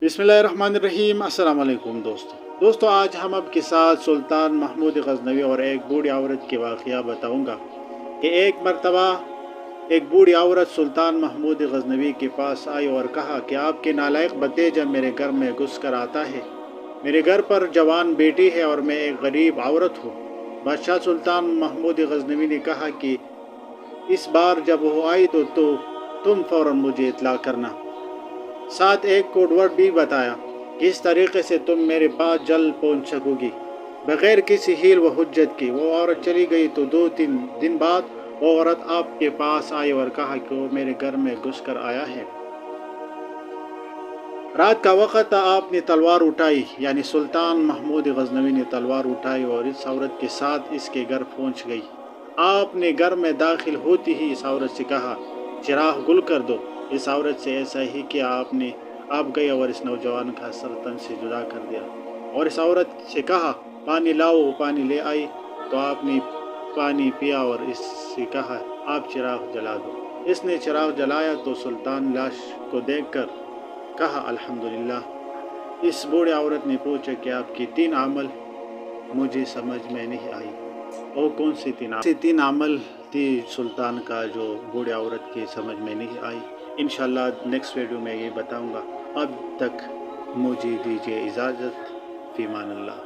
बिस्मिल्लाहिर्रहमानिर्रहीम। अस्सलाम वालेकुम दोस्तों आज हम आपके साथ सुल्तान महमूद गजनवी और एक बूढ़ी औरत के वाक़या बताऊंगा कि एक मरतबा एक बूढ़ी औरत सुल्तान महमूद गजनवी के पास आई और कहा कि आपके नालायक भतीजा मेरे घर में घुस कर आता है। मेरे घर पर जवान बेटी है और मैं एक गरीब औरत हूँ। बादशाह सुल्तान महमूद गजनवी ने कहा कि इस बार जब वो आई तो तुम फ़ौरन मुझे इत्तला करना। साथ एक कोडवर्ड भी बताया कि इस तरीके से तुम मेरे पास जल्द पहुंच सकोगी। बगैर किसी हील व हुज्जत के वो औरत चली गई तो 2-3 दिन बाद वो औरत आपके पास आई और कहा कि वो मेरे घर में घुस कर आया है। रात का वक़्त था। आपने तलवार उठाई, यानी सुल्तान महमूद गजनवी ने तलवार उठाई और इस औरत के साथ इसके घर पहुंच गई। आपने घर में दाखिल होती ही इस औरत से कहा, चिराग गुल कर दो। इस औरत से ऐसा ही किया। आप गए और इस नौजवान का सर तन से जुदा कर दिया और इस औरत से कहा, पानी लाओ। पानी ले आई तो आपने पानी पिया और इससे कहा, आप चिराग जला दो। इसने चिराग जलाया तो सुल्तान लाश को देखकर कहा, अल्हम्दुलिल्लाह। इस बूढ़े औरत ने पूछा कि आपकी 3 अमल मुझे समझ में नहीं आई। और कौन सी 3 अमल थी सुल्तान का जो बूढ़े औरत की समझ में नहीं आई। इंशाल्लाह नेक्स्ट वीडियो में ये बताऊंगा। अब तक मुझे दीजिए इजाज़त। फ़ी अमान अल्लाह।